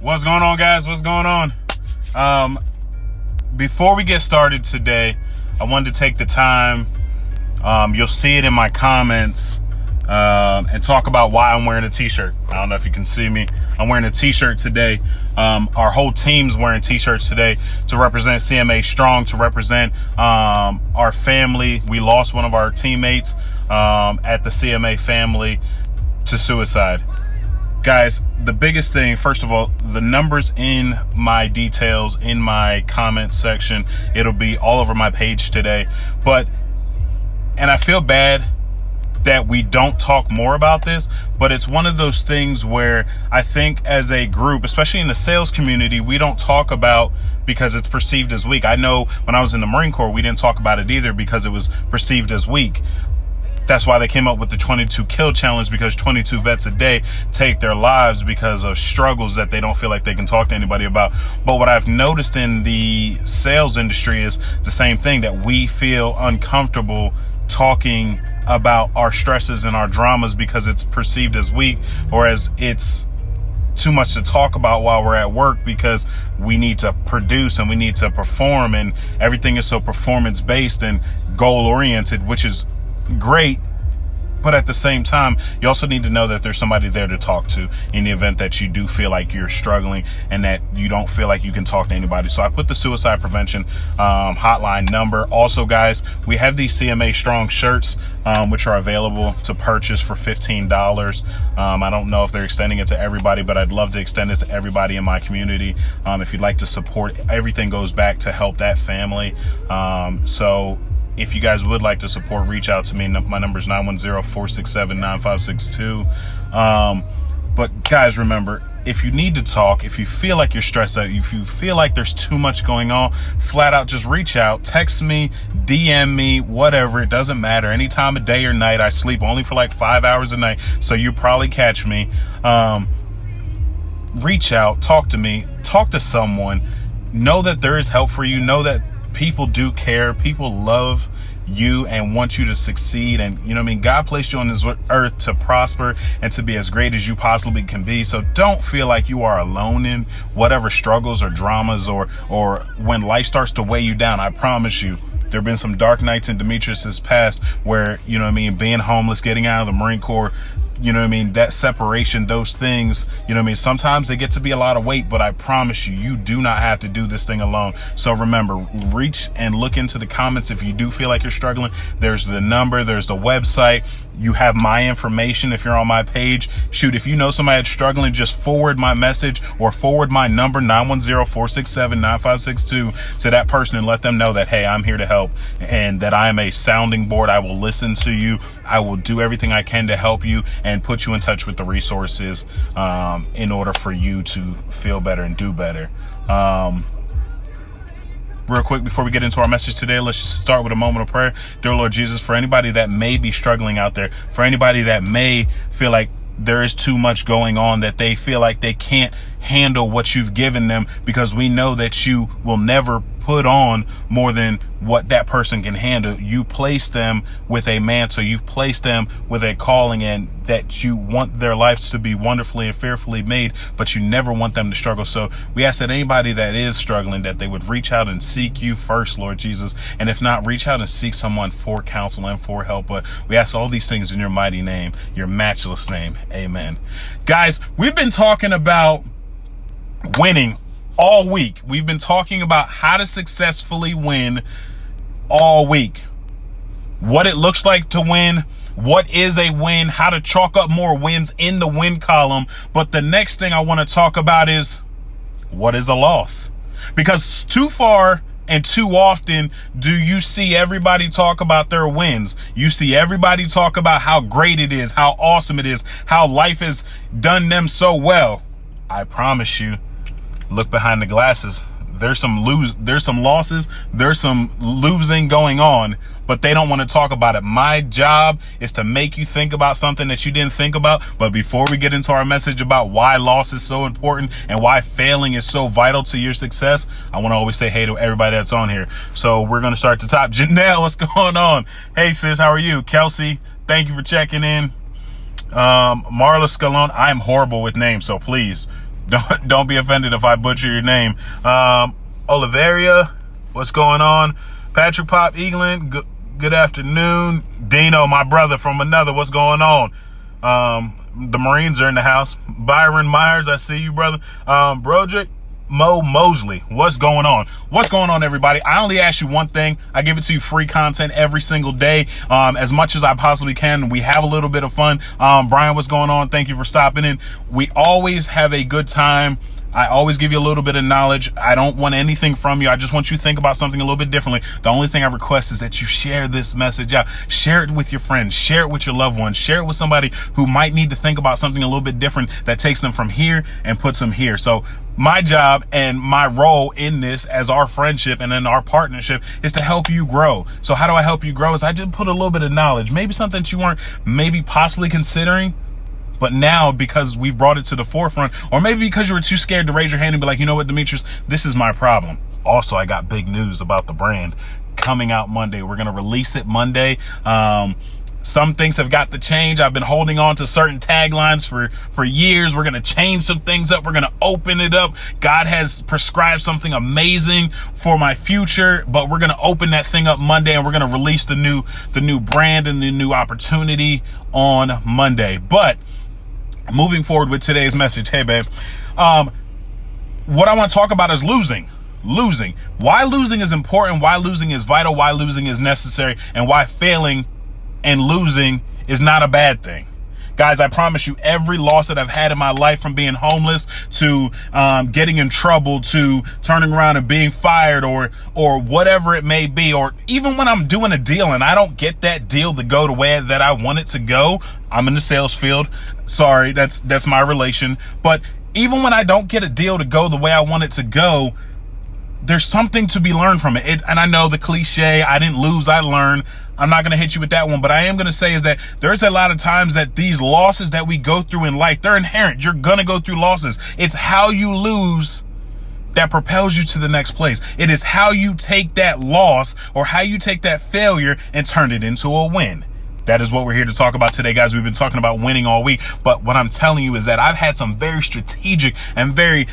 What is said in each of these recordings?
What's going on, guys? What's going on? Before we get started today, I wanted to take the time, you'll see it in my comments, and talk about why I'm wearing a t-shirt. I don't know if you can see me. I'm wearing a t-shirt today. Our whole team's wearing t-shirts today to represent CMA Strong, to represent our family. We lost one of our teammates at the CMA family to suicide. Guys, the biggest thing, first of all, the numbers in my details, in my comment section, it'll be all over my page today. And I feel bad that we don't talk more about this, but it's one of those things where I think as a group, especially in the sales community, we don't talk about because it's perceived as weak. I know when I was in the Marine Corps, we didn't talk about it either because it was perceived as weak. That's why they came up with the 22 kill challenge, because 22 vets a day take their lives because of struggles that they don't feel like they can talk to anybody about. But what I've noticed in the sales industry is the same thing, that we feel uncomfortable talking about our stresses and our dramas because it's perceived as weak, or as it's too much to talk about while we're at work, because we need to produce and we need to perform, and everything is so performance based and goal oriented, which is great. But at the same time, you also need to know that there's somebody there to talk to in the event that you do feel like you're struggling and that you don't feel like you can talk to anybody. So I put the suicide prevention hotline number. Also, guys, we have these CMA Strong shirts, which are available to purchase for $15. I don't know if they're extending it to everybody, but I'd love to extend it to everybody in my community. If you'd like to support, everything goes back to help that family. So if you guys would like to support, reach out to me. My number is 910-467-9562. But guys, remember, if you need to talk, if you feel like you're stressed out, if you feel like there's too much going on, flat out just reach out, text me, DM me, whatever. It doesn't matter. Any time of day or night. I sleep only for like 5 hours a night, so you probably catch me. Reach out, talk to me, talk to someone. Know that there is help for you. Know that people do care. People love you and want you to succeed. And you know what I mean? God placed you on this earth to prosper and to be as great as you possibly can be. So don't feel like you are alone in whatever struggles or dramas or when life starts to weigh you down. I promise you, there have been some dark nights in Demetrius's past where, you know what I mean, being homeless, getting out of the Marine Corps, you know what I mean, that separation, those things, you know what I mean, sometimes they get to be a lot of weight, but I promise you, you do not have to do this thing alone. So remember, reach and look into the comments if you do feel like you're struggling. There's the number, there's the website. You have my information if you're on my page. Shoot, if you know somebody that's struggling, just forward my message or forward my number, 910-467-9562, to that person and let them know that, hey, I'm here to help and that I am a sounding board. I will listen to you. I will do everything I can to help you and put you in touch with the resources in order for you to feel better and do better. Real quick, before we get into our message today, let's just start with a moment of prayer. Dear Lord Jesus, for anybody that may be struggling out there, for anybody that may feel like there is too much going on, that they feel like they can't handle what you've given them, because we know that you will never put on more than what that person can handle. You place them with a mantle, you've placed them with a calling, and that you want their lives to be wonderfully and fearfully made, but you never want them to struggle. So we ask that anybody that is struggling, that they would reach out and seek you first, Lord Jesus, and if not, reach out and seek someone for counsel and for help. But we ask all these things in your mighty name, your matchless name. Amen. Guys, we've been talking about winning all week. We've been talking about how to successfully win all week. What it looks like to win, what is a win, how to chalk up more wins in the win column. But the next thing I want to talk about is, what is a loss? Because too far and too often do you see everybody talk about their wins. You see everybody talk about how great it is, how awesome it is, how life has done them so well. I promise you, look behind the glasses. There's some losses, there's some losing going on, but they don't want to talk about it. My job is to make you think about something that you didn't think about. But before we get into our message about why loss is so important and why failing is so vital to your success, I want to always say hey to everybody that's on here. So we're going to start at the top. Janelle, what's going on? Hey sis, how are you? Kelsey, thank you for checking in. Marla Scalone, I'm horrible with names, so please Don't be offended if I butcher your name. Oliveria, what's going on? Patrick Pop Eaglin, good afternoon. Dino, my brother from another, what's going on? The Marines are in the house. Byron Myers, I see you, brother. Broderick Mo Mosley, what's going on? What's going on, everybody? I only ask you one thing. I give it to you free content every single day, as much as I possibly can. We have a little bit of fun. Brian, what's going on? Thank you for stopping in. We always have a good time. I always give you a little bit of knowledge. I don't want anything from you. I just want you to think about something a little bit differently. The only thing I request is that you share this message out. Share it with your friends. Share it with your loved ones. Share it with somebody who might need to think about something a little bit different that takes them from here and puts them here. So my job and my role in this, as our friendship and in our partnership, is to help you grow. So how do I help you grow? Is I just put a little bit of knowledge, maybe something that you weren't maybe possibly considering, but now because we've brought it to the forefront, or maybe because you were too scared to raise your hand and be like, you know what, Demetrius, this is my problem. Also, I got big news about the brand coming out Monday. We're going to release it Monday. Some things have got to change. I've been holding on to certain taglines for years. We're going to change some things up. We're going to open it up. God has prescribed something amazing for my future, but we're going to open that thing up Monday, and we're going to release the new brand and the new opportunity on Monday. But moving forward with today's message, hey, babe, what I want to talk about is losing. Why losing is important, why losing is vital, why losing is necessary, and why failing and losing is not a bad thing. Guys, I promise you, every loss that I've had in my life, from being homeless to getting in trouble to turning around and being fired or whatever it may be, or even when I'm doing a deal and I don't get that deal to go the way that I want it to go. I'm in the sales field. Sorry, that's my relation. But even when I don't get a deal to go the way I want it to go, there's something to be learned from it. And I know the cliche, I didn't lose, I learned. I'm not going to hit you with that one, but I am going to say is that there's a lot of times that these losses that we go through in life, they're inherent. You're going to go through losses. It's how you lose that propels you to the next place. It is how you take that loss or how you take that failure and turn it into a win. That is what we're here to talk about today, guys. We've been talking about winning all week, but what I'm telling you is that I've had some very strategic and very,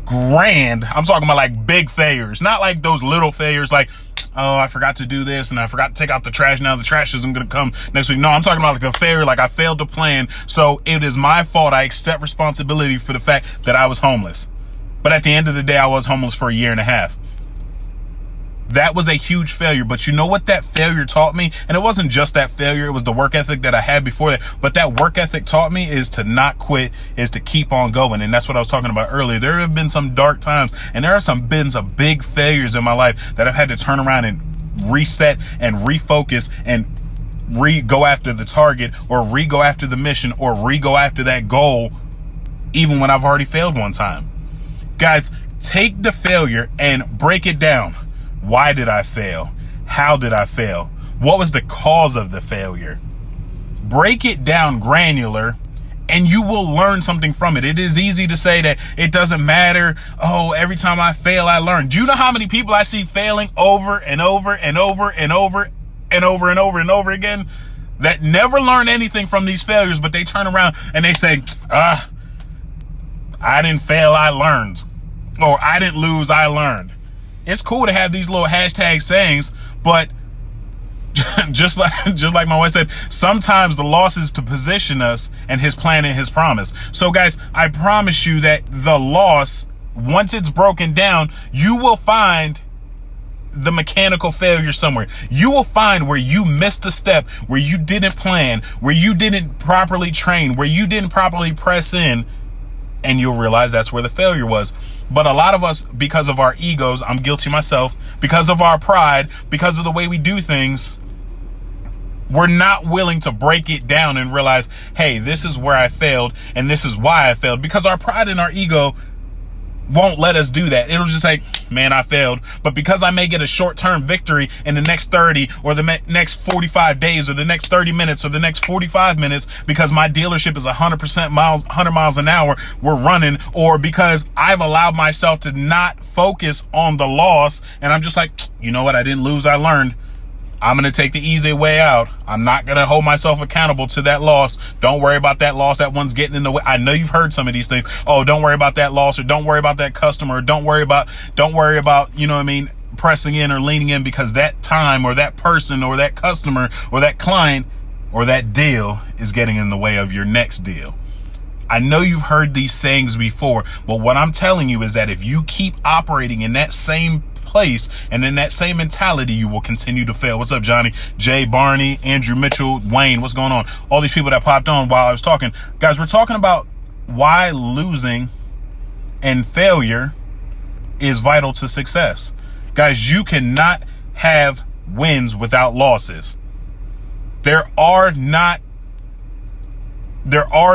grand, I'm talking about like big failures, not like those little failures like, oh, I forgot to do this and I forgot to take out the trash. Now the trash isn't going to come next week. No, I'm talking about like a failure, like I failed to plan. So it is my fault. I accept responsibility for the fact that I was homeless. But at the end of the day, I was homeless for a year and a half. That was a huge failure. But you know what that failure taught me? And it wasn't just that failure. It was the work ethic that I had before that. But that work ethic taught me is to not quit, is to keep on going. And that's what I was talking about earlier. There have been some dark times and there have been some big failures in my life that I've had to turn around and reset and refocus and go after the target or go after the mission or go after that goal, even when I've already failed one time. Guys, take the failure and break it down. Why did I fail? How did I fail? What was the cause of the failure? Break it down granular and you will learn something from it. It is easy to say that it doesn't matter. Oh, every time I fail, I learn. Do you know how many people I see failing over and over and over and over and over and over and over again that never learn anything from these failures, but they turn around and they say, I didn't fail, I learned. Or I didn't lose, I learned. It's cool to have these little hashtag sayings, but just like my wife said, sometimes the loss is to position us and his plan and his promise. So guys, I promise you that the loss, once it's broken down, you will find the mechanical failure somewhere. You will find where you missed a step, where you didn't plan, where you didn't properly train, where you didn't properly press in, and you'll realize that's where the failure was. But a lot of us, because of our egos, I'm guilty myself, because of our pride, because of the way we do things, we're not willing to break it down and realize, hey, this is where I failed and this is why I failed, because our pride and our ego won't let us do that. It'll just say, man, I failed. But because I may get a short-term victory in the next 30 or the next 45 days or the next 30 minutes or the next 45 minutes, because my dealership is 100% 100 miles an hour, we're running, or because I've allowed myself to not focus on the loss and I'm just like, you know what? I didn't lose, I learned. I'm going to take the easy way out. I'm not going to hold myself accountable to that loss. Don't worry about that loss. That one's getting in the way. I know you've heard some of these things. Oh, don't worry about that loss, or don't worry about that customer, or don't worry about, you know what I mean, pressing in or leaning in because that time or that person or that customer or that client or that deal is getting in the way of your next deal. I know you've heard these sayings before, but what I'm telling you is that if you keep operating in that same place and in that same mentality, you will continue to fail. What's up, Johnny? Jay, Barney, Andrew Mitchell, Wayne, what's going on? All these people that popped on while I was talking. Guys, we're talking about why losing and failure is vital to success. Guys, you cannot have wins without losses. There are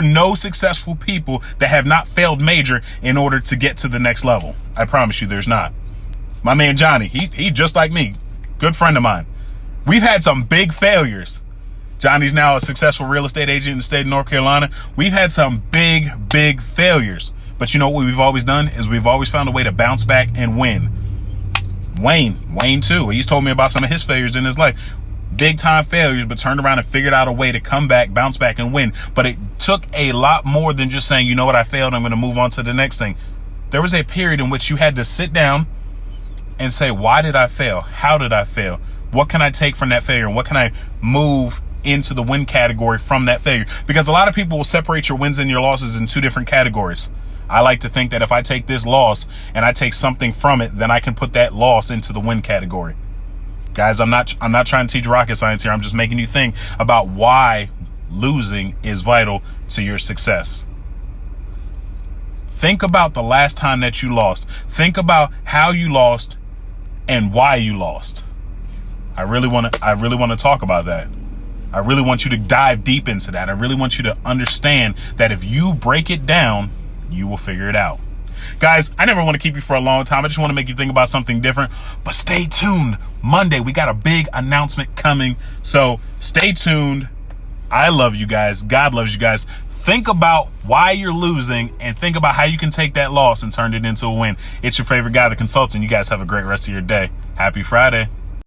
no successful people that have not failed major in order to get to the next level. I promise you there's not. My man Johnny, he just like me, good friend of mine. We've had some big failures. Johnny's now a successful real estate agent in the state of North Carolina. We've had some big failures. But you know what we've always done is we've always found a way to bounce back and win. Wayne too. He's told me about some of his failures in his life. Big time failures, but turned around and figured out a way to come back, bounce back and win. But it took a lot more than just saying, you know what, I failed, I'm going to move on to the next thing. There was a period in which you had to sit down and say, why did I fail? How did I fail? What can I take from that failure? And what can I move into the win category from that failure? Because a lot of people will separate your wins and your losses in two different categories. I like to think that if I take this loss and I take something from it, then I can put that loss into the win category. Guys, I'm not trying to teach rocket science here. I'm just making you think about why losing is vital to your success. Think about the last time that you lost. Think about how you lost and why you lost. I really want to talk about that. I really want you to dive deep into that. I really want you to understand that if you break it down, you will figure it out. Guys, I never want to keep you for a long time. I just want to make you think about something different. But stay tuned. Monday, we got a big announcement coming. So stay tuned. I love you guys. God loves you guys. Think about why you're losing and think about how you can take that loss and turn it into a win. It's your favorite guy, the consultant. You guys have a great rest of your day. Happy Friday.